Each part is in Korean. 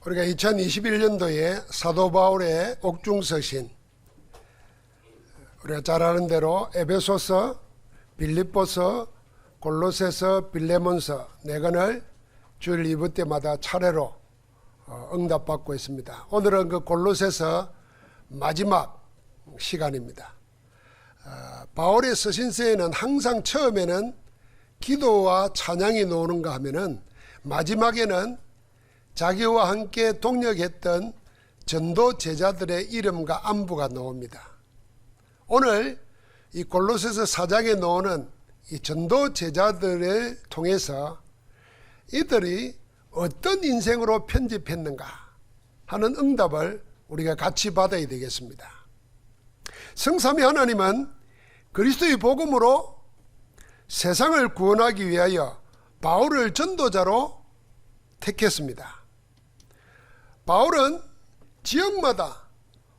우리가 2021년도에 사도 바울의 옥중서신, 우리가 잘 아는 대로 에베소서, 빌립보서, 골로새서, 빌레몬서 네 권을 주일 2부 때마다 차례로 응답받고 있습니다. 오늘은 그 골로새서 마지막 시간입니다. 바울의 서신서에는 항상 처음에는 기도와 찬양이 나오는가 하면은 마지막에는 자기와 함께 동역했던 전도 제자들의 이름과 안부가 나옵니다. 오늘 이 골로새서 4장에 나오는 이 전도 제자들을 통해서 이들이 어떤 인생으로 편집했는가 하는 응답을 우리가 같이 받아야 되겠습니다. 성삼위 하나님은 그리스도의 복음으로 세상을 구원하기 위하여 바울을 전도자로 택했습니다. 바울은 지역마다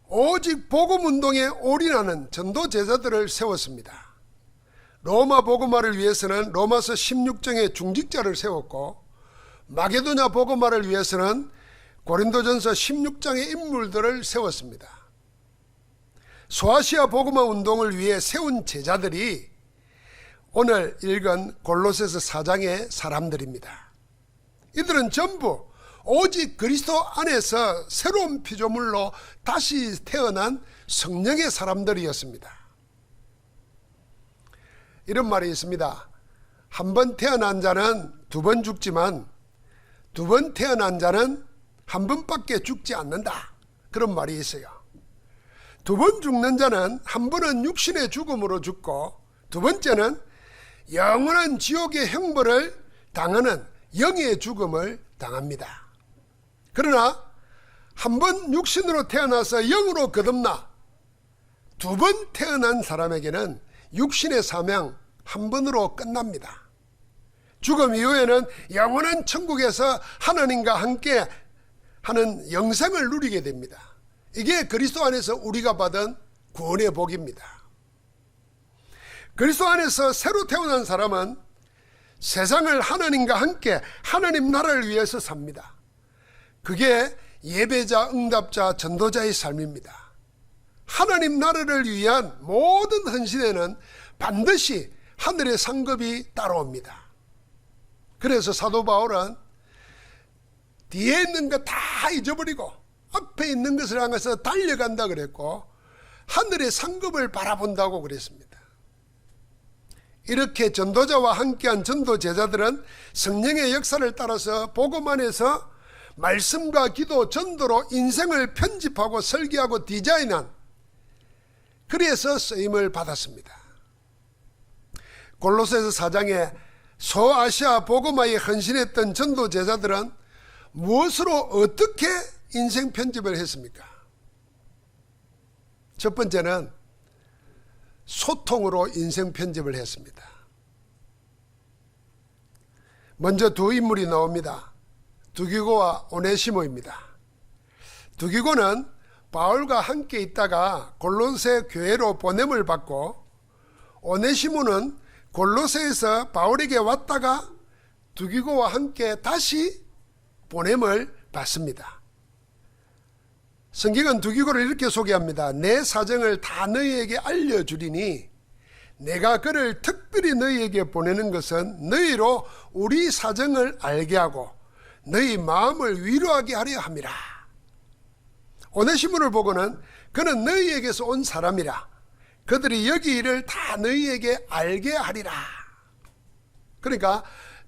오직 복음운동에 올인하는 전도 제자들을 세웠습니다. 로마 복음화를 위해서는 로마서 16장의 중직자를 세웠고, 마게도냐 복음화를 위해서는 고린도전서 16장의 인물들을 세웠습니다. 소아시아 복음화 운동을 위해 세운 제자들이 오늘 읽은 골로새서 4장의 사람들입니다. 이들은 전부 오직 그리스도 안에서 새로운 피조물로 다시 태어난 성령의 사람들이었습니다. 이런 말이 있습니다. 한 번 태어난 자는 두 번 죽지만 두 번 태어난 자는 한 번밖에 죽지 않는다. 그런 말이 있어요. 두 번 죽는 자는 한 번은 육신의 죽음으로 죽고 두 번째는 영원한 지옥의 형벌을 당하는 영의 죽음을 당합니다. 그러나 한 번 육신으로 태어나서 영으로 거듭나 두 번 태어난 사람에게는 육신의 사명 한 번으로 끝납니다. 죽음 이후에는 영원한 천국에서 하나님과 함께 하는 영생을 누리게 됩니다. 이게 그리스도 안에서 우리가 받은 구원의 복입니다. 그리스도 안에서 새로 태어난 사람은 세상을 하나님과 함께 하나님 나라를 위해서 삽니다. 그게 예배자, 응답자, 전도자의 삶입니다. 하나님 나라를 위한 모든 헌신에는 반드시 하늘의 상급이 따라옵니다. 그래서 사도 바울은 뒤에 있는 거 다 잊어버리고 앞에 있는 것을 향해서 달려간다 그랬고, 하늘의 상급을 바라본다고 그랬습니다. 이렇게 전도자와 함께한 전도 제자들은 성령의 역사를 따라서 복음 안에서 말씀과 기도, 전도로 인생을 편집하고 설계하고 디자인한, 그래서 쓰임을 받았습니다. 골로새서 4장에 소아시아 복음화에 헌신했던 전도 제자들은 무엇으로 어떻게 인생 편집을 했습니까? 첫 번째는 소통으로 인생 편집을 했습니다. 먼저 두 인물이 나옵니다. 두기고와 오네시모입니다. 두기고는 바울과 함께 있다가 골로새 교회로 보냄을 받고, 오네시모는 골로새에서 바울에게 왔다가 두기고와 함께 다시 보냄을 받습니다. 성경은 두기고를 이렇게 소개합니다. 내 사정을 다 너희에게 알려주리니 내가 그를 특별히 너희에게 보내는 것은 너희로 우리 사정을 알게 하고 너희 마음을 위로하게 하려 함이라. 오네시모를 보고는 그는 너희에게서 온 사람이라. 그들이 여기 일을 다 너희에게 알게 하리라. 그러니까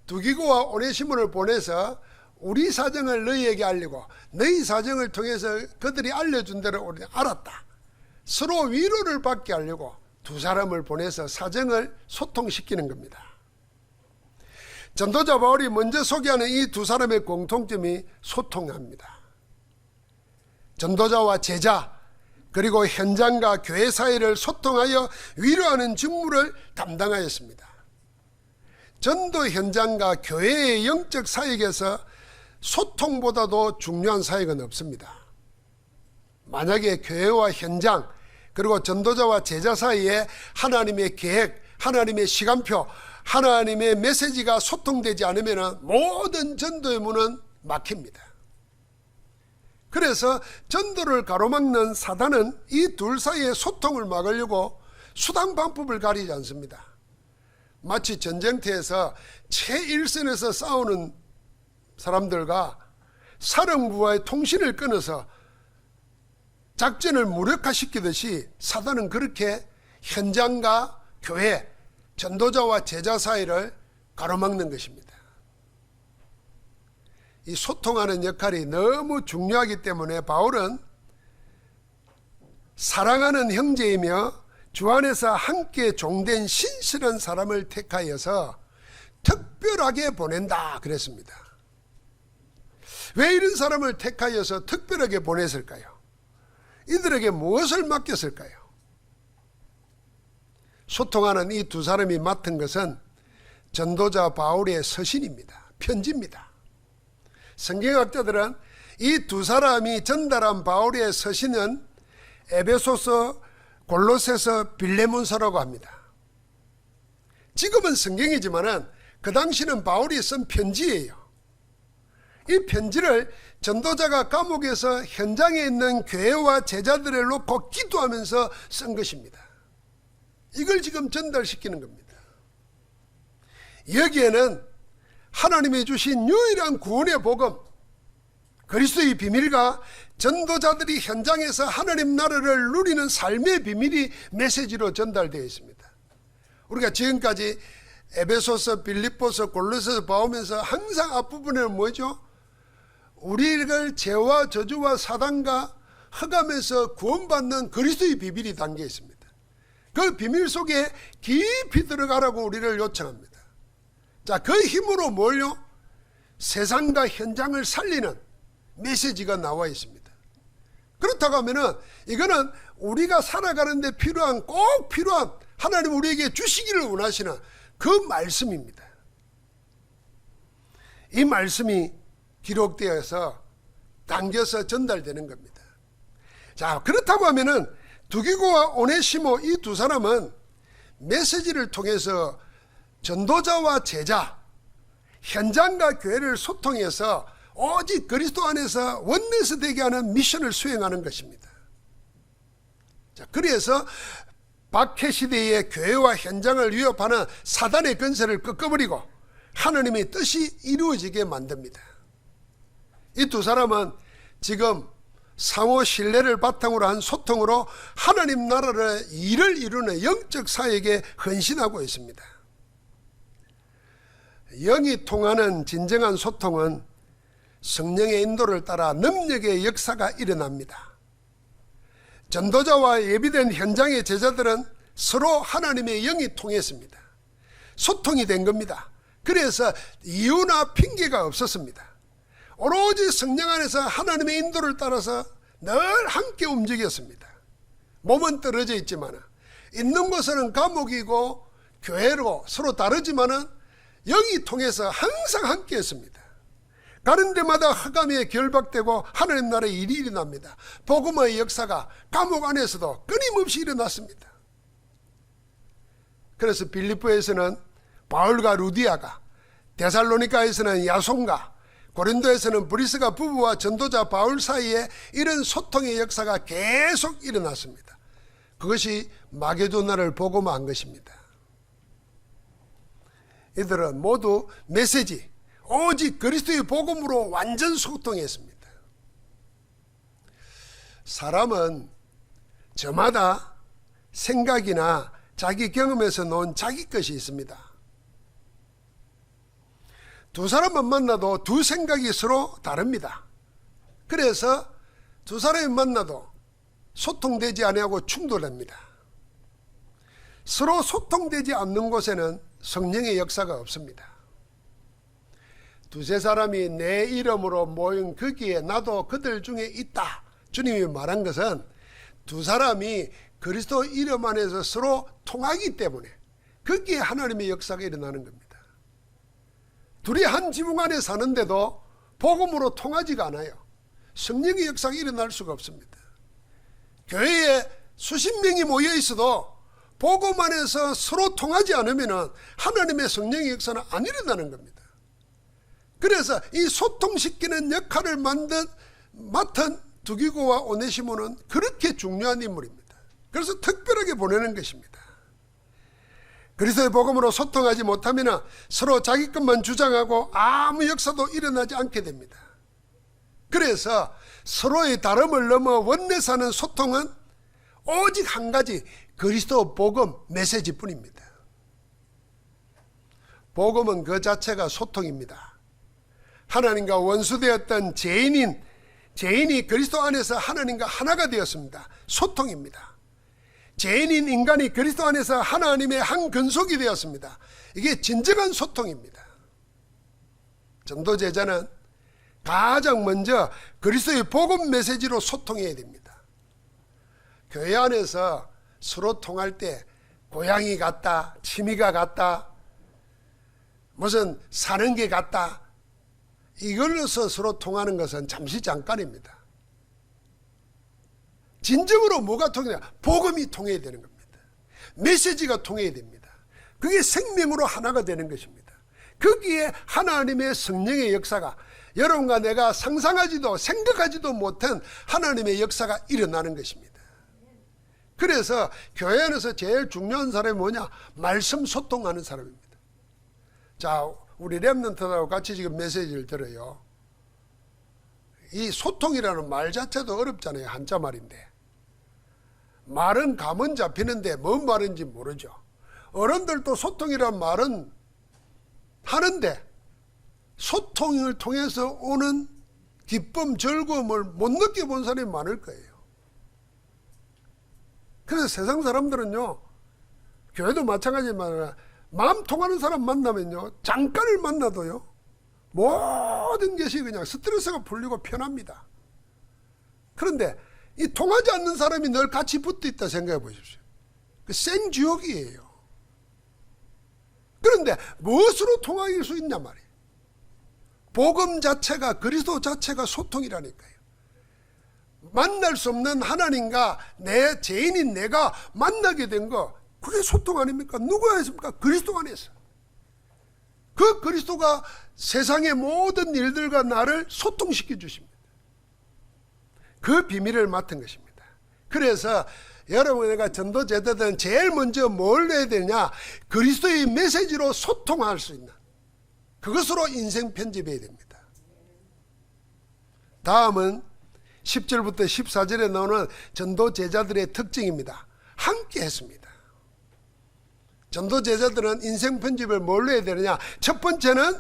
두기고와 오네시모를 보내서 우리 사정을 너희에게 알리고 너희 사정을 통해서 그들이 알려준 대로 우리는 알았다. 서로 위로를 받게 하려고 두 사람을 보내서 사정을 소통시키는 겁니다. 전도자 바울이 먼저 소개하는 이 두 사람의 공통점이 소통합니다. 전도자와 제자, 그리고 현장과 교회 사이를 소통하여 위로하는 직무를 담당하였습니다. 전도 현장과 교회의 영적 사역에서 소통보다도 중요한 사역은 없습니다. 만약에 교회와 현장, 그리고 전도자와 제자 사이에 하나님의 계획, 하나님의 시간표, 하나님의 메시지가 소통되지 않으면 모든 전도의 문은 막힙니다. 그래서 전도를 가로막는 사단은 이 둘 사이의 소통을 막으려고 수단 방법을 가리지 않습니다. 마치 전쟁터에서 최일선에서 싸우는 사람들과 사령부와의 통신을 끊어서 작전을 무력화시키듯이 사단은 그렇게 현장과 교회, 전도자와 제자 사이를 가로막는 것입니다. 이 소통하는 역할이 너무 중요하기 때문에 바울은 사랑하는 형제이며 주 안에서 함께 종된 신실한 사람을 택하여서 특별하게 보낸다 그랬습니다. 왜 이런 사람을 택하여서 특별하게 보냈을까요? 이들에게 무엇을 맡겼을까요? 소통하는 이 두 사람이 맡은 것은 전도자 바울의 서신입니다. 편지입니다. 성경학자들은 이 두 사람이 전달한 바울의 서신은 에베소서, 골로새서, 빌레몬서라고 합니다. 지금은 성경이지만은 그 당시는 바울이 쓴 편지예요. 이 편지를 전도자가 감옥에서 현장에 있는 교회와 제자들을 놓고 기도하면서 쓴 것입니다. 이걸 지금 전달시키는 겁니다. 여기에는 하나님이 주신 유일한 구원의 복음, 그리스도의 비밀과 전도자들이 현장에서 하나님 나라를 누리는 삶의 비밀이 메시지로 전달되어 있습니다. 우리가 지금까지 에베소서, 빌립보서, 골로새서 봐오면서 항상 앞부분에는 뭐죠? 우리를 죄와 저주와 사단과 흑암에서 구원받는 그리스도의 비밀이 담겨 있습니다. 그 비밀 속에 깊이 들어가라고 우리를 요청합니다. 자, 그 힘으로 뭘요? 세상과 현장을 살리는 메시지가 나와 있습니다. 그렇다고 하면은 이거는 우리가 살아가는데 꼭 필요한 하나님 우리에게 주시기를 원하시는 그 말씀입니다. 이 말씀이 기록되어서 당겨서 전달되는 겁니다. 자, 그렇다고 하면은 두기고와 오네시모 이 두 사람은 메시지를 통해서 전도자와 제자, 현장과 교회를 소통해서 오직 그리스도 안에서 원내스 되게 하는 미션을 수행하는 것입니다. 자, 그래서 박해 시대의 교회와 현장을 위협하는 사단의 권세를 꺾어버리고 하나님의 뜻이 이루어지게 만듭니다. 이 두 사람은 지금 상호 신뢰를 바탕으로 한 소통으로 하나님 나라의 일을 이루는 영적 사역에 헌신하고 있습니다. 영이 통하는 진정한 소통은 성령의 인도를 따라 능력의 역사가 일어납니다. 전도자와 예비된 현장의 제자들은 서로 하나님의 영이 통했습니다. 소통이 된 겁니다. 그래서 이유나 핑계가 없었습니다. 오로지 성령 안에서 하나님의 인도를 따라서 늘 함께 움직였습니다. 몸은 떨어져 있지만 있는 곳은 감옥이고 교회로 서로 다르지만 영이 통해서 항상 함께 했습니다. 가는 데마다 흑암에 결박되고 하나님 나라의 일이 일어납니다. 복음의 역사가 감옥 안에서도 끊임없이 일어났습니다. 그래서 빌립보에서는 바울과 루디아가, 데살로니가에서는 야손과, 고린도에서는 브리스가 부부와 전도자 바울 사이에 이런 소통의 역사가 계속 일어났습니다. 그것이 마게도나를 복음화한 것입니다. 이들은 모두 메시지, 오직 그리스도의 복음으로 완전 소통했습니다. 사람은 저마다 생각이나 자기 경험에서 놓은 자기 것이 있습니다. 두 사람만 만나도 두 생각이 서로 다릅니다. 그래서 두 사람이 만나도 소통되지 아니하고 충돌합니다. 서로 소통되지 않는 곳에는 성령의 역사가 없습니다. 두세 사람이 내 이름으로 모인 거기에 나도 그들 중에 있다. 주님이 말한 것은 두 사람이 그리스도 이름 안에서 서로 통하기 때문에 거기에 하나님의 역사가 일어나는 겁니다. 둘이 한 지붕 안에 사는데도 복음으로 통하지가 않아요. 성령의 역사가 일어날 수가 없습니다. 교회에 수십 명이 모여 있어도 복음 안에서 서로 통하지 않으면 하나님의 성령의 역사는 안 일어나는 겁니다. 그래서 이 소통시키는 역할을 맡은 두기고와 오네시모는 그렇게 중요한 인물입니다. 그래서 특별하게 보내는 것입니다. 그리스도의 복음으로 소통하지 못하면 서로 자기 것만 주장하고 아무 역사도 일어나지 않게 됩니다. 그래서 서로의 다름을 넘어 원내 사는 소통은 오직 한 가지, 그리스도 복음 메시지뿐입니다. 복음은 그 자체가 소통입니다. 하나님과 원수되었던 죄인이 그리스도 안에서 하나님과 하나가 되었습니다. 소통입니다. 죄인인 인간이 그리스도 안에서 하나님의 한 근속이 되었습니다. 이게 진정한 소통입니다. 전도 제자는 가장 먼저 그리스도의 복음 메시지로 소통해야 됩니다. 교회 안에서 서로 통할 때 고양이 같다, 취미가 같다, 무슨 사는 게 같다, 이걸로서 서로 통하는 것은 잠시 잠깐입니다. 진정으로 뭐가 통해야? 복음이 통해야 되는 겁니다. 메시지가 통해야 됩니다. 그게 생명으로 하나가 되는 것입니다. 거기에 하나님의 성령의 역사가, 여러분과 내가 상상하지도 생각하지도 못한 하나님의 역사가 일어나는 것입니다. 그래서 교회 안에서 제일 중요한 사람이 뭐냐? 말씀 소통하는 사람입니다. 자, 우리 렘넌트하고 같이 지금 메시지를 들어요. 이 소통이라는 말 자체도 어렵잖아요. 한자 말인데. 말은 감은 잡히는데 뭔 말인지 모르죠. 어른들도 소통이라는 말은 하는데 소통을 통해서 오는 기쁨, 즐거움을 못 느껴본 사람이 많을 거예요. 그래서 세상 사람들은요, 교회도 마찬가지지만 마음 통하는 사람 만나면요, 잠깐을 만나도요, 모든 것이 그냥 스트레스가 풀리고 편합니다. 그런데 이 통하지 않는 사람이 늘 같이 붙어 있다 생각해 보십시오. 그 생지옥이에요. 그런데 무엇으로 통할 수 있냐 말이에요. 복음 자체가, 그리스도 자체가 소통이라니까요. 만날 수 없는 하나님과 내 죄인인 내가 만나게 된 거, 그게 소통 아닙니까? 누가 했습니까? 그리스도 안에서. 그 그리스도가 세상의 모든 일들과 나를 소통시켜 주십니다. 그 비밀을 맡은 것입니다. 그래서 여러분, 내가 전도 제자들은 제일 먼저 뭘 해야 되냐? 그리스도의 메시지로 소통할 수 있는, 그것으로 인생 편집해야 됩니다. 다음은 10절부터 14절에 나오는 전도 제자들의 특징입니다. 함께 했습니다. 전도 제자들은 인생 편집을 뭘로 해야 되느냐? 첫 번째는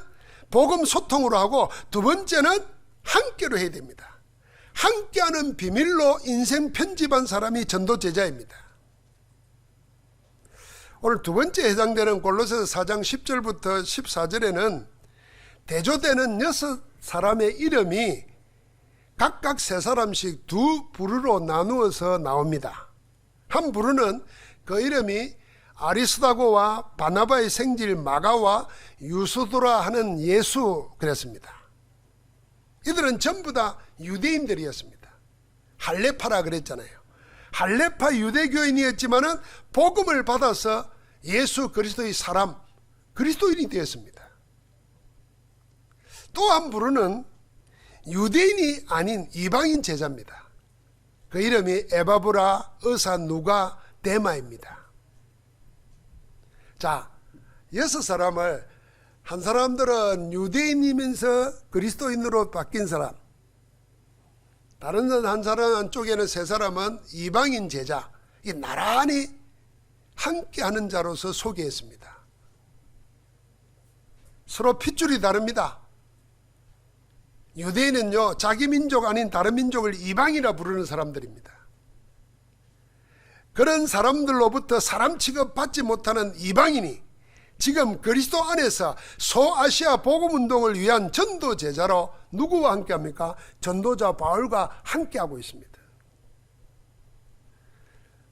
복음 소통으로 하고, 두 번째는 함께로 해야 됩니다. 함께하는 비밀로 인생 편집한 사람이 전도 제자입니다. 오늘 두 번째 해당되는 골로새서 4장 10절부터 14절에는 대조되는 6사람의 이름이 각각 3사람씩 두 부류로 나누어서 나옵니다. 한 부류는 그 이름이 아리스다고와 바나바의 생질 마가와 유수도라 하는 예수 그랬습니다. 이들은 전부 다 유대인들이었습니다. 할레파라 그랬잖아요. 할레파 유대교인이었지만은 복음을 받아서 예수 그리스도의 사람, 그리스도인이 되었습니다. 또 한 부류는 유대인이 아닌 이방인 제자입니다. 그 이름이 에바브라, 의사, 누가, 데마입니다. 자, 6사람을, 한 사람들은 유대인이면서 그리스도인으로 바뀐 사람, 다른 한 사람 한쪽에는 3사람은 이방인 제자, 이 나란히 함께하는 자로서 소개했습니다. 서로 핏줄이 다릅니다. 유대인은요, 자기 민족 아닌 다른 민족을 이방이라 부르는 사람들입니다. 그런 사람들로부터 사람 취급받지 못하는 이방인이 지금 그리스도 안에서 소아시아 복음운동을 위한 전도 제자로 누구와 함께합니까? 전도자 바울과 함께하고 있습니다.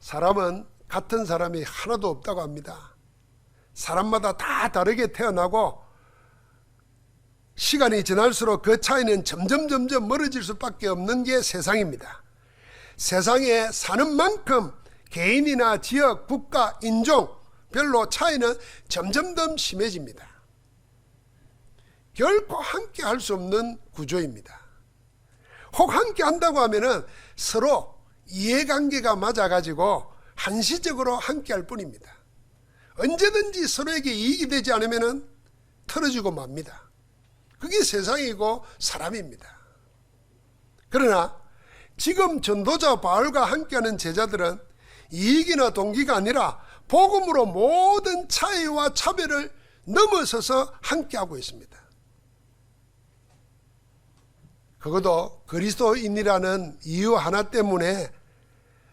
사람은 같은 사람이 하나도 없다고 합니다. 사람마다 다 다르게 태어나고 시간이 지날수록 그 차이는 점점 멀어질 수밖에 없는 게 세상입니다. 세상에 사는 만큼 개인이나 지역, 국가, 인종 별로 차이는 점점 더 심해집니다. 결코 함께 할 수 없는 구조입니다. 혹 함께 한다고 하면은 서로 이해관계가 맞아가지고 한시적으로 함께 할 뿐입니다. 언제든지 서로에게 이익이 되지 않으면은 틀어지고 맙니다. 그게 세상이고 사람입니다. 그러나 지금 전도자 바울과 함께하는 제자들은 이익이나 동기가 아니라 복음으로 모든 차이와 차별을 넘어서서 함께하고 있습니다. 그것도 그리스도인이라는 이유 하나 때문에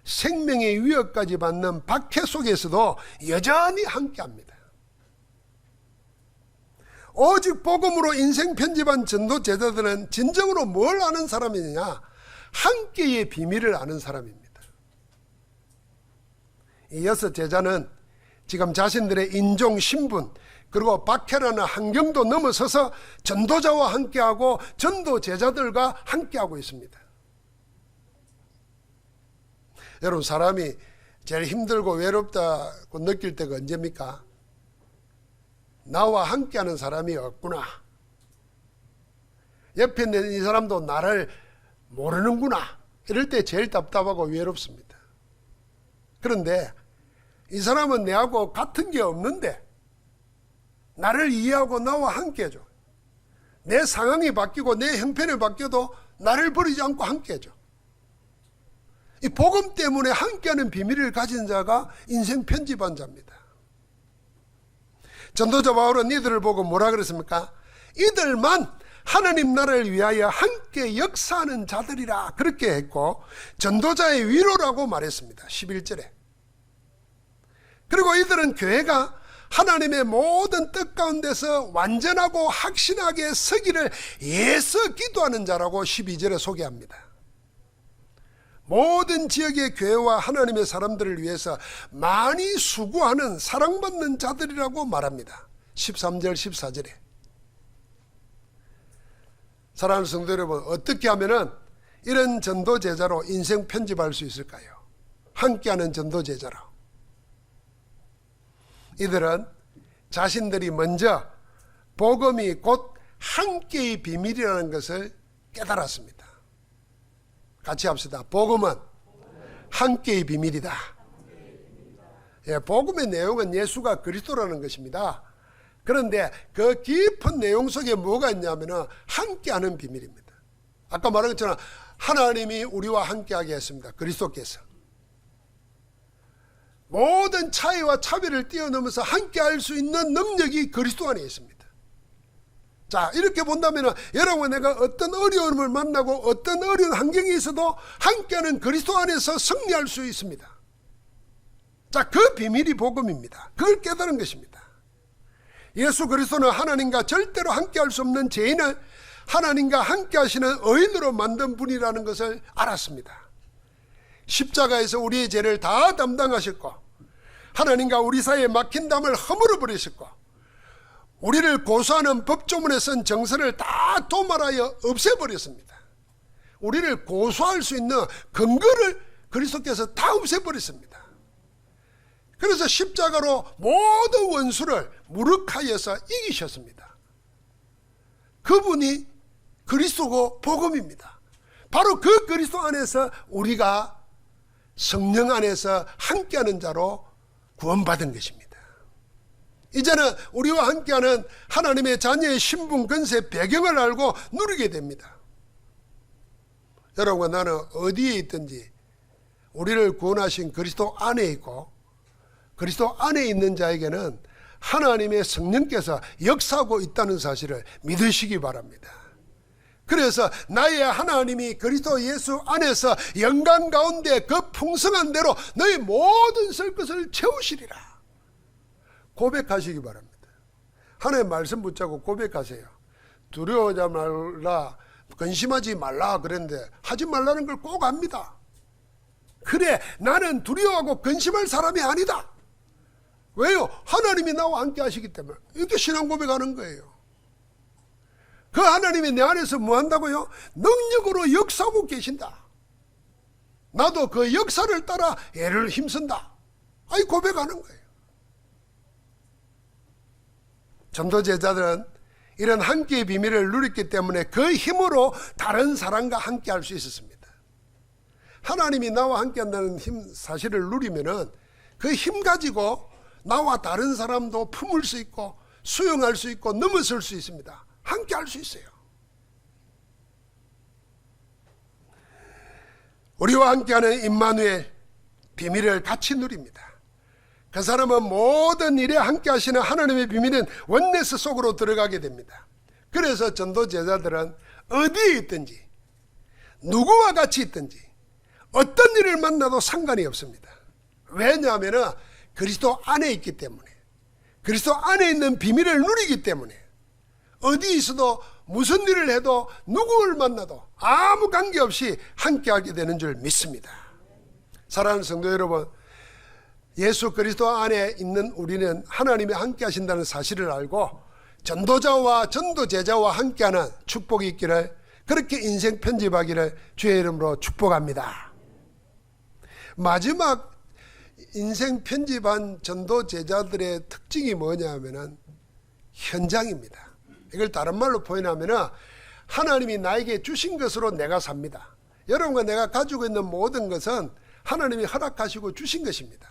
생명의 위협까지 받는 박해 속에서도 여전히 함께합니다. 오직 복음으로 인생 편집한 전도 제자들은 진정으로 뭘 아는 사람이냐? 함께의 비밀을 아는 사람입니다. 이어서 제자는 지금 자신들의 인종, 신분, 그리고 박해라는 환경도 넘어서서 전도자와 함께하고 전도 제자들과 함께하고 있습니다. 여러분, 사람이 제일 힘들고 외롭다고 느낄 때가 언제입니까? 나와 함께하는 사람이 없구나. 옆에 있는 이 사람도 나를 모르는구나. 이럴 때 제일 답답하고 외롭습니다. 그런데 이 사람은 내하고 같은 게 없는데 나를 이해하고 나와 함께 해줘. 내 상황이 바뀌고 내 형편이 바뀌어도 나를 버리지 않고 함께 해줘. 이 복음 때문에 함께하는 비밀을 가진 자가 인생 편집한 자입니다. 전도자 바울은 이들을 보고 뭐라 그랬습니까? 이들만 하나님 나라를 위하여 함께 역사하는 자들이라 그렇게 했고 전도자의 위로라고 말했습니다. 11절에. 그리고 이들은 교회가 하나님의 모든 뜻 가운데서 완전하고 확신하게 서기를 애써 기도하는 자라고 12절에 소개합니다. 모든 지역의 교회와 하나님의 사람들을 위해서 많이 수고하는 사랑받는 자들이라고 말합니다. 13절 14절에. 사랑하는 성도 여러분, 어떻게 하면은 이런 전도 제자로 인생 편집할 수 있을까요? 함께하는 전도 제자로. 이들은 자신들이 먼저 복음이 곧 함께의 비밀이라는 것을 깨달았습니다. 같이 합시다. 복음은 함께의 비밀이다. 예, 복음의 내용은 예수가 그리스도라는 것입니다. 그런데 그 깊은 내용 속에 뭐가 있냐면 함께하는 비밀입니다. 아까 말한 것처럼 하나님이 우리와 함께하게 했습니다. 그리스도께서. 모든 차이와 차별을 뛰어넘어서 함께할 수 있는 능력이 그리스도 안에 있습니다. 자, 이렇게 본다면 여러분, 내가 어떤 어려움을 만나고 어떤 어려운 환경에 있어도 함께하는 그리스도 안에서 승리할 수 있습니다. 자, 그 비밀이 복음입니다. 그걸 깨달은 것입니다. 예수 그리스도는 하나님과 절대로 함께할 수 없는 죄인을 하나님과 함께하시는 의인으로 만든 분이라는 것을 알았습니다. 십자가에서 우리의 죄를 다 담당하셨고 하나님과 우리 사이에 막힌 담을 허물어 버리셨고 우리를 고소하는 법조문에 쓴 정서를 다 도말하여 없애버렸습니다. 우리를 고소할 수 있는 근거를 그리스도께서 다 없애버렸습니다. 그래서 십자가로 모든 원수를 무력하여서 이기셨습니다. 그분이 그리스도고 복음입니다. 바로 그 그리스도 안에서 우리가 성령 안에서 함께하는 자로 구원받은 것입니다. 이제는 우리와 함께하는 하나님의 자녀의 신분, 권세, 배경을 알고 누리게 됩니다. 여러분, 나는 어디에 있든지 우리를 구원하신 그리스도 안에 있고 그리스도 안에 있는 자에게는 하나님의 성령께서 역사하고 있다는 사실을 믿으시기 바랍니다. 그래서 나의 하나님이 그리스도 예수 안에서 영광 가운데 그 풍성한 대로 너희 모든 설 것을 채우시리라 고백하시기 바랍니다. 하나님 말씀 붙잡고 고백하세요. 두려워하지 말라, 근심하지 말라 그랬는데 하지 말라는 걸 꼭 압니다. 그래, 나는 두려워하고 근심할 사람이 아니다. 왜요? 하나님이 나와 함께 하시기 때문에. 이렇게 신앙 고백하는 거예요. 그 하나님이 내 안에서 뭐 한다고요? 능력으로 역사하고 계신다. 나도 그 역사를 따라 애를 힘쓴다. 아이, 고백하는 거예요. 전도 제자들은 이런 함께의 비밀을 누렸기 때문에 그 힘으로 다른 사람과 함께 할 수 있었습니다. 하나님이 나와 함께 한다는 힘 사실을 누리면은 그 힘 가지고 나와 다른 사람도 품을 수 있고 수용할 수 있고 넘어설 수 있습니다. 함께 할 수 있어요. 우리와 함께하는 임마누엘 비밀을 같이 누립니다. 그 사람은 모든 일에 함께 하시는 하나님의 비밀은 원네스 속으로 들어가게 됩니다. 그래서 전도 제자들은 어디에 있든지 누구와 같이 있든지 어떤 일을 만나도 상관이 없습니다. 왜냐하면 그리스도 안에 있기 때문에, 그리스도 안에 있는 비밀을 누리기 때문에 어디 있어도 무슨 일을 해도 누구를 만나도 아무 관계없이 함께하게 되는 줄 믿습니다. 사랑하는 성도 여러분, 예수 그리스도 안에 있는 우리는 하나님이 함께 하신다는 사실을 알고 전도자와 전도제자와 함께하는 축복이 있기를, 그렇게 인생 편집하기를 주의 이름으로 축복합니다. 마지막 인생 편집한 전도제자들의 특징이 뭐냐면은 현장입니다. 이걸 다른 말로 표현하면은 하나님이 나에게 주신 것으로 내가 삽니다. 여러분과 내가 가지고 있는 모든 것은 하나님이 허락하시고 주신 것입니다.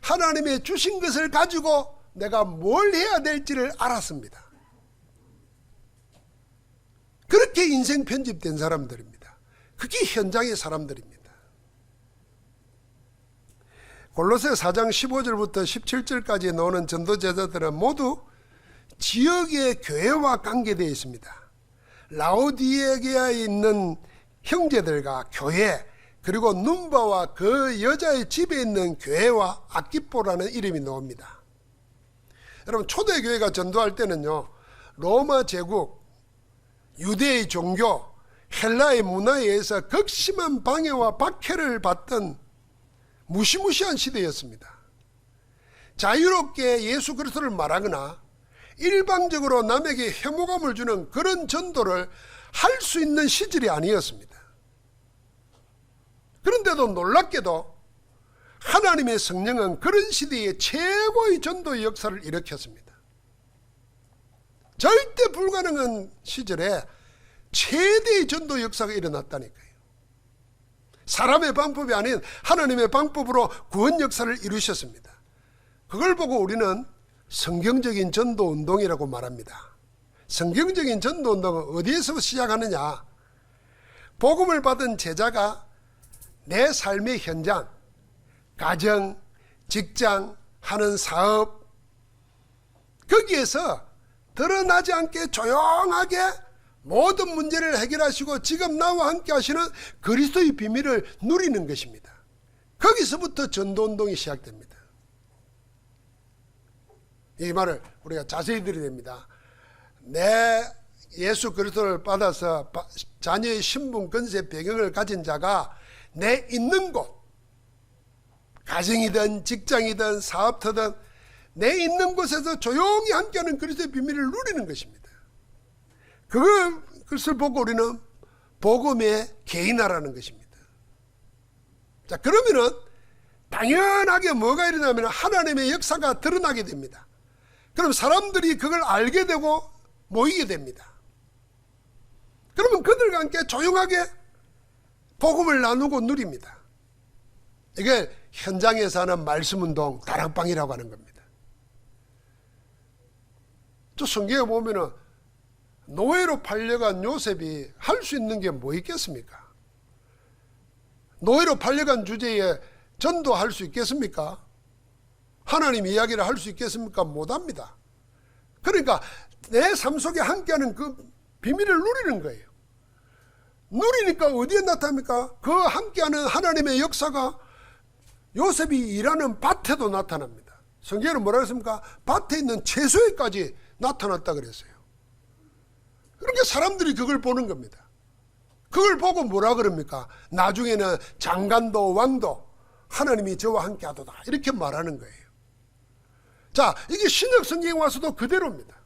하나님의 주신 것을 가지고 내가 뭘 해야 될지를 알았습니다. 그렇게 인생 편집된 사람들입니다. 그게 현장의 사람들입니다. 골로새 4장 15절부터 17절까지 나오는 전도제자들은 모두 지역의 교회와 관계되어 있습니다. 라오디게아에 있는 형제들과 교회, 그리고 눈바와 그 여자의 집에 있는 교회와 아키포라는 이름이 나옵니다. 여러분, 초대교회가 전도할 때는요, 로마 제국, 유대의 종교, 헬라의 문화에 의해서 극심한 방해와 박해를 받던 무시무시한 시대였습니다. 자유롭게 예수 그리스도를 말하거나 일방적으로 남에게 혐오감을 주는 그런 전도를 할 수 있는 시절이 아니었습니다. 그런데도 놀랍게도 하나님의 성령은 그런 시대에 최고의 전도의 역사를 일으켰습니다. 절대 불가능한 시절에 최대의 전도 역사가 일어났다니까요. 사람의 방법이 아닌 하나님의 방법으로 구원 역사를 이루셨습니다. 그걸 보고 우리는 성경적인 전도 운동이라고 말합니다. 성경적인 전도 운동은 어디에서 시작하느냐? 복음을 받은 제자가 내 삶의 현장, 가정, 직장, 하는 사업, 거기에서 드러나지 않게 조용하게 모든 문제를 해결하시고 지금 나와 함께 하시는 그리스도의 비밀을 누리는 것입니다. 거기서부터 전도운동이 시작됩니다. 이 말을 우리가 자세히 들어야 됩니다. 내 예수 그리스도를 받아서 자녀의 신분, 권세, 배경을 가진 자가 내 있는 곳, 가정이든 직장이든 사업터든 내 있는 곳에서 조용히 함께하는 그리스도의 비밀을 누리는 것입니다. 그것을 보고 우리는 복음의 개인화라는 것입니다. 자, 그러면은 당연하게 뭐가 일어나면 하나님의 역사가 드러나게 됩니다. 그럼 사람들이 그걸 알게 되고 모이게 됩니다. 그러면 그들과 함께 조용하게 복음을 나누고 누립니다. 이게 현장에서 하는 말씀운동, 다락방이라고 하는 겁니다. 또 성경에 보면은 노예로 팔려간 요셉이 할 수 있는 게 뭐 있겠습니까? 노예로 팔려간 주제에 전도할 수 있겠습니까? 하나님 이야기를 할 수 있겠습니까? 못합니다. 그러니까 내 삶 속에 함께하는 그 비밀을 누리는 거예요. 누리니까 어디에 나타납니까? 그 함께하는 하나님의 역사가 요셉이 일하는 밭에도 나타납니다. 성경에는 뭐라고 했습니까? 밭에 있는 채소에까지 나타났다 그랬어요. 그러니까 사람들이 그걸 보는 겁니다. 그걸 보고 뭐라 그럽니까? 나중에는 장관도 왕도 하나님이 저와 함께 하도다 이렇게 말하는 거예요. 자, 이게 신약 성경에 와서도 그대로입니다.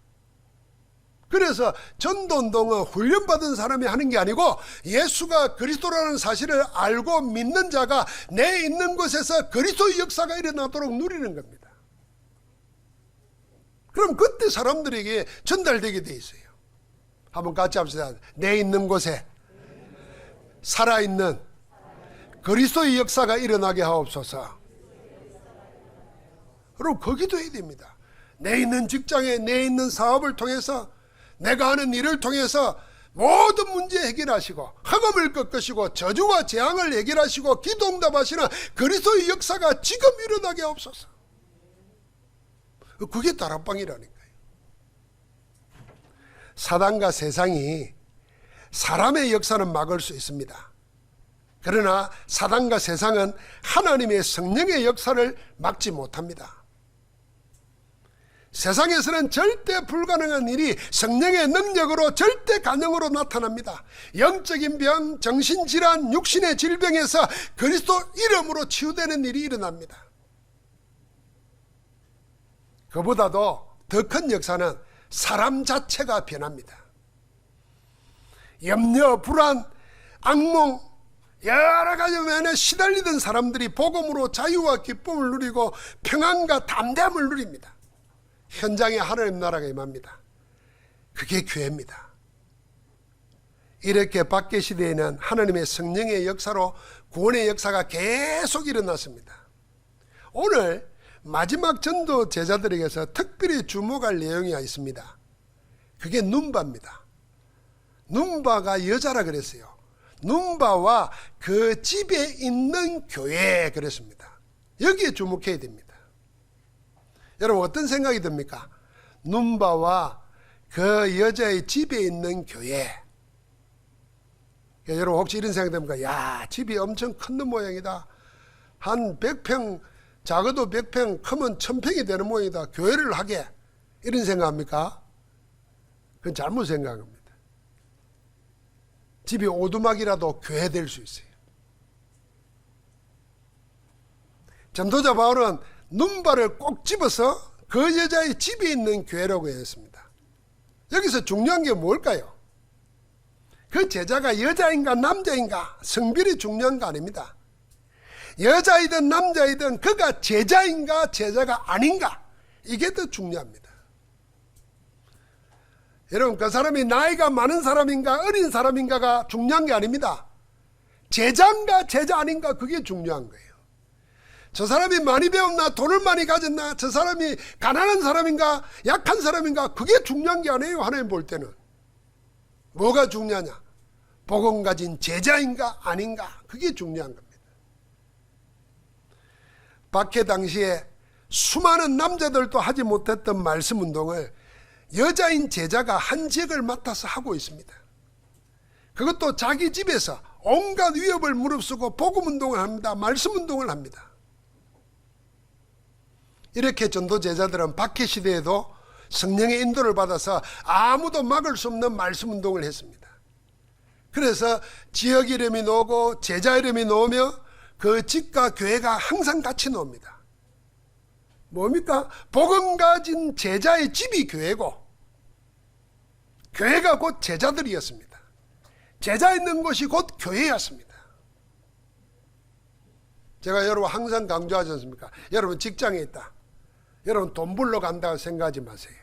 그래서 전도운동은 훈련받은 사람이 하는 게 아니고 예수가 그리스도라는 사실을 알고 믿는 자가 내 있는 곳에서 그리스도의 역사가 일어나도록 누리는 겁니다. 그럼 그때 사람들에게 전달되게 돼 있어요. 한번 같이 합시다. 내 있는 곳에 살아있는 그리스도의 역사가 일어나게 하옵소서. 그리고 거기도 해야 됩니다. 내 있는 직장에, 내 있는 사업을 통해서, 내가 하는 일을 통해서 모든 문제 해결하시고, 흑암을 꺾으시고, 저주와 재앙을 해결하시고, 기도 응답하시는 그리스도의 역사가 지금 일어나게 하옵소서. 그게 다락방이라는 거예요. 사단과 세상이 사람의 역사는 막을 수 있습니다. 그러나 사단과 세상은 하나님의 성령의 역사를 막지 못합니다. 세상에서는 절대 불가능한 일이 성령의 능력으로 절대 가능으로 나타납니다. 영적인 병, 정신질환, 육신의 질병에서 그리스도 이름으로 치유되는 일이 일어납니다. 그보다도 더 큰 역사는 사람 자체가 변합니다. 염려, 불안, 악몽, 여러 가지 면에 시달리던 사람들이 복음으로 자유와 기쁨을 누리고 평안과 담대함을 누립니다. 현장에 하나님 나라가 임합니다. 그게 교회입니다. 이렇게 박해 시대에는 하나님의 성령의 역사로 구원의 역사가 계속 일어났습니다. 오늘 마지막 전도 제자들에게서 특별히 주목할 내용이 있습니다. 그게 눈바입니다. 눈바가 여자라 그랬어요. 눈바와 그 집에 있는 교회 그랬습니다. 여기에 주목해야 됩니다. 여러분 어떤 생각이 듭니까? 눈바와 그 여자의 집에 있는 교회. 여러분 혹시 이런 생각 듭니까? 야, 집이 엄청 큰 모양이다. 한 100평, 작아도 100평, 크면 1000평이 되는 모양이다. 교회를 하게. 이런 생각합니까? 그건 잘못 생각합니다. 집이 오두막이라도 교회 될 수 있어요. 전도자 바울은 눈발을 꼭 집어서 그 여자의 집에 있는 교회라고 했습니다. 여기서 중요한 게 뭘까요? 그 제자가 여자인가 남자인가 성별이 중요한 거 아닙니다. 여자이든 남자이든 그가 제자인가 제자가 아닌가 이게 더 중요합니다. 여러분 그 사람이 나이가 많은 사람인가 어린 사람인가가 중요한 게 아닙니다. 제자인가 제자 아닌가 그게 중요한 거예요. 저 사람이 많이 배웠나 돈을 많이 가졌나 저 사람이 가난한 사람인가 약한 사람인가 그게 중요한 게 아니에요. 하나님 볼 때는 뭐가 중요하냐? 복음 가진 제자인가 아닌가 그게 중요한 겁니다. 박해 당시에 수많은 남자들도 하지 못했던 말씀 운동을 여자인 제자가 한 지역을 맡아서 하고 있습니다. 그것도 자기 집에서 온갖 위협을 무릅쓰고 복음 운동을 합니다. 말씀 운동을 합니다. 이렇게 전도 제자들은 박해 시대에도 성령의 인도를 받아서 아무도 막을 수 없는 말씀 운동을 했습니다. 그래서 지역 이름이 나오고 제자 이름이 나오며 그 집과 교회가 항상 같이 나옵니다. 뭡니까? 복음 가진 제자의 집이 교회고 교회가 곧 제자들이었습니다. 제자 있는 곳이 곧 교회였습니다. 제가 여러분 항상 강조하지 않습니까? 여러분 직장에 있다. 여러분 돈 벌러 간다고 생각하지 마세요.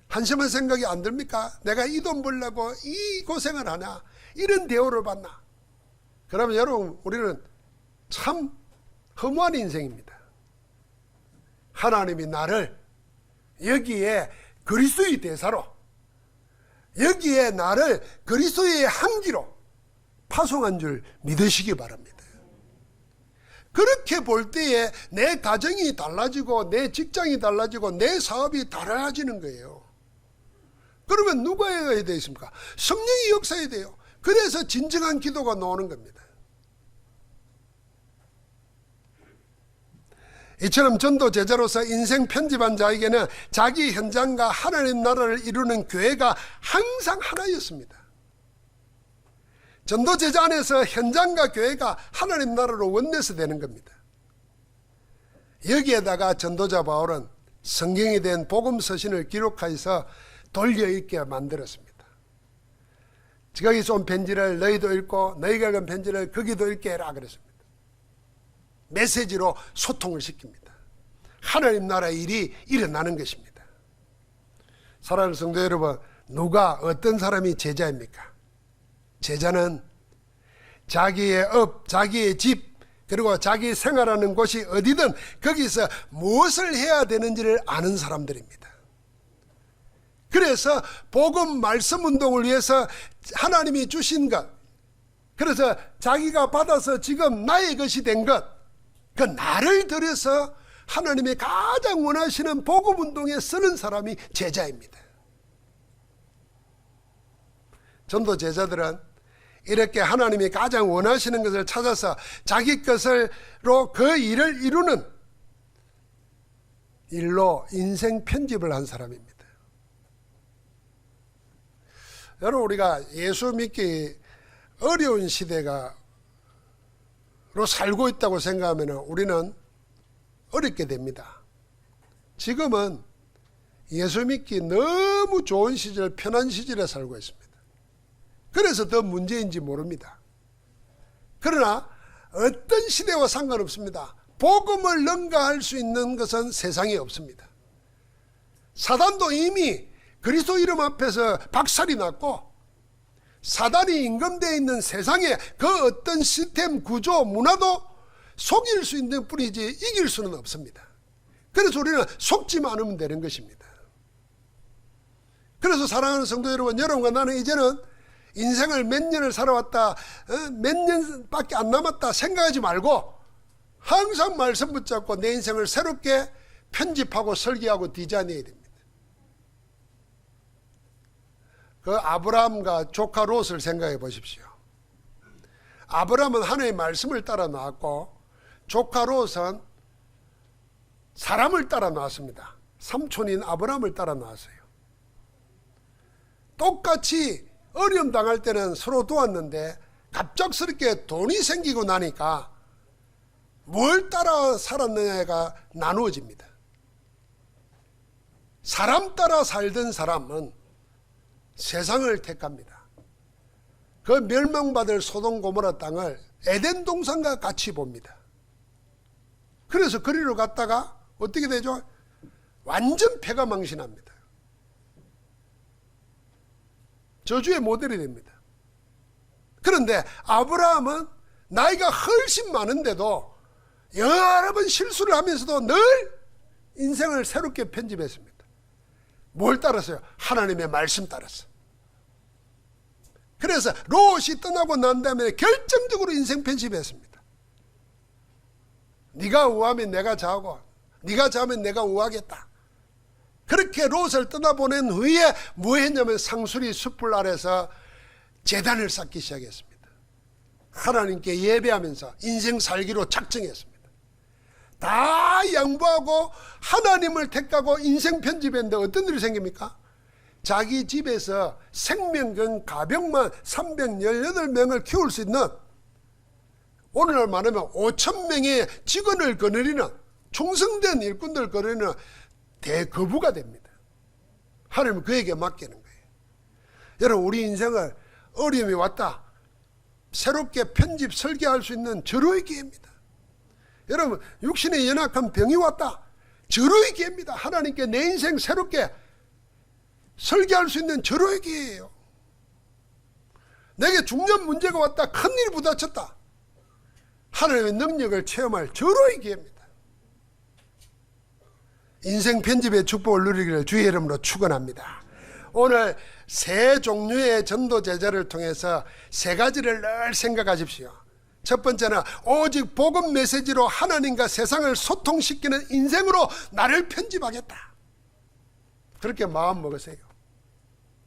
한심한 생각이 안 듭니까? 내가 이 돈 벌려고 이 고생을 하나? 이런 대우를 받나? 그러면 여러분 우리는 참 허무한 인생입니다. 하나님이 나를 여기에 그리스도의 대사로 여기에 나를 그리스도의 향기로 파송한 줄 믿으시기 바랍니다. 그렇게 볼 때에 내 가정이 달라지고 내 직장이 달라지고 내 사업이 달라지는 거예요. 그러면 누가 해야 되겠습니까? 성령이 역사해야 돼요. 그래서 진정한 기도가 나오는 겁니다. 이처럼 전도 제자로서 인생 편집한 자에게는 자기 현장과 하나님 나라를 이루는 교회가 항상 하나였습니다. 전도 제자 안에서 현장과 교회가 하나님 나라로 원내서 되는 겁니다. 여기에다가 전도자 바울은 성경에 대한 복음 서신을 기록하여서 돌려 읽게 만들었습니다. 거기서 온 편지를 너희도 읽고 너희가 읽은 편지를 거기도 읽게 해라 그랬습니다. 메시지로 소통을 시킵니다. 하나님 나라의 일이 일어나는 것입니다. 사랑하는 성도 여러분, 누가 어떤 사람이 제자입니까? 제자는 자기의 업, 자기의 집, 그리고 자기 생활하는 곳이 어디든 거기서 무엇을 해야 되는지를 아는 사람들입니다. 그래서 복음 말씀 운동을 위해서 하나님이 주신 것, 그래서 자기가 받아서 지금 나의 것이 된 것, 그 나를 들여서 하나님이 가장 원하시는 복음 운동에 쓰는 사람이 제자입니다. 전도 제자들은 이렇게 하나님이 가장 원하시는 것을 찾아서 자기 것으로 그 일을 이루는 일로 인생 편집을 한 사람입니다. 여러분, 우리가 예수 믿기 어려운 시대로 살고 있다고 생각하면 우리는 어렵게 됩니다. 지금은 예수 믿기 너무 좋은 시절, 편한 시절에 살고 있습니다. 그래서 더 문제인지 모릅니다. 그러나 어떤 시대와 상관없습니다. 복음을 능가할 수 있는 것은 세상에 없습니다. 사단도 이미 그리스도 이름 앞에서 박살이 났고, 사단이 임금되어 있는 세상에 그 어떤 시스템, 구조, 문화도 속일 수 있는 뿐이지 이길 수는 없습니다. 그래서 우리는 속지만 않으면 되는 것입니다. 그래서 사랑하는 성도 여러분, 여러분과 나는 이제는 인생을 몇 년을 살아왔다, 몇 년밖에 안 남았다 생각하지 말고 항상 말씀 붙잡고 내 인생을 새롭게 편집하고 설계하고 디자인해야 됩니다. 그 아브라함과 조카 롯을 생각해 보십시오. 아브라함은 하나님의 말씀을 따라 나왔고, 조카 롯은 사람을 따라 나왔습니다. 삼촌인 아브라함을 따라 나왔어요. 똑같이 어려움 당할 때는 서로 도왔는데 갑작스럽게 돈이 생기고 나니까 뭘 따라 살았느냐가 나누어집니다. 사람 따라 살던 사람은 세상을 택합니다. 그 멸망받을 소돔 고모라 땅을 에덴 동산과 같이 봅니다. 그래서 그리로 갔다가 어떻게 되죠? 완전 패가 망신합니다. 저주의 모델이 됩니다. 그런데 아브라함은 나이가 훨씬 많은데도 여러 번 실수를 하면서도 늘 인생을 새롭게 편집했습니다. 뭘 따랐어요? 하나님의 말씀 따랐어. 그래서 롯이 떠나고 난 다음에 결정적으로 인생 편집했습니다. 네가 우하면 내가 자고, 네가 자면 내가 우하겠다. 그렇게 롯을 떠나보낸 후에 뭐 했냐면 상수리 숯불 아래서 제단을 쌓기 시작했습니다. 하나님께 예배하면서 인생 살기로 작정했습니다. 다 양보하고 하나님을 택하고 인생 편집했는데 어떤 일이 생깁니까? 자기 집에서 생명근 가병만 318명을 키울 수 있는, 오늘날 말하면 5,000명의 직원을 거느리는, 충성된 일꾼들 거느리는 대거부가 됩니다. 하나님은 그에게 맡기는 거예요. 여러분, 우리 인생을 어려움이 왔다, 새롭게 편집 설계할 수 있는 절호의 기회입니다. 여러분, 육신의 연약한 병이 왔다, 절호의 기회입니다. 하나님께 내 인생 새롭게 설계할 수 있는 절호의 기회예요. 내게 중년 문제가 왔다, 큰일이 부닥쳤다, 하나님의 능력을 체험할 절호의 기회입니다. 인생 편집의 축복을 누리기를 주의 이름으로 축원합니다. 오늘 세 종류의 전도 제자를 통해서 세 가지를 늘 생각하십시오. 첫 번째는 오직 복음 메시지로 하나님과 세상을 소통시키는 인생으로 나를 편집하겠다, 그렇게 마음 먹으세요.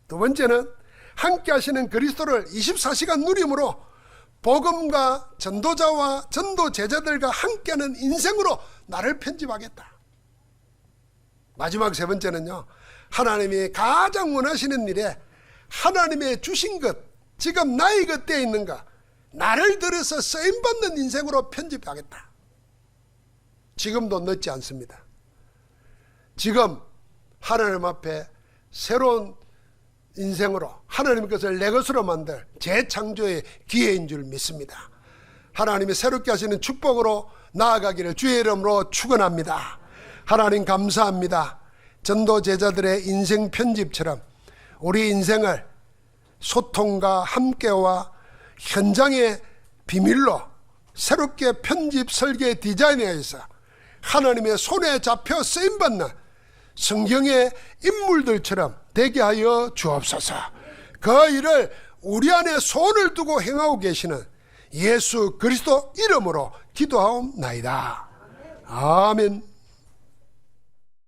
두 번째는 함께 하시는 그리스도를 24시간 누림으로 복음과 전도자와 전도 제자들과 함께하는 인생으로 나를 편집하겠다. 마지막 세 번째는요, 하나님이 가장 원하시는 일에 하나님의 주신 것, 지금 나의 것 되어 있는가, 나를 들여서 쓰임받는 인생으로 편집하겠다. 지금도 늦지 않습니다. 지금 하나님 앞에 새로운 인생으로 하나님 것을 내 것으로 만들 재창조의 기회인 줄 믿습니다. 하나님이 새롭게 하시는 축복으로 나아가기를 주의 이름으로 축원합니다. 하나님 감사합니다. 전도 제자들의 인생 편집처럼 우리 인생을 소통과 함께와 현장의 비밀로 새롭게 편집, 설계, 디자인해서 하나님의 손에 잡혀 쓰임받는 성경의 인물들처럼 되게 하여 주옵소서. 그 일을 우리 안에 손을 두고 행하고 계시는 예수 그리스도 이름으로 기도하옵나이다. 아멘.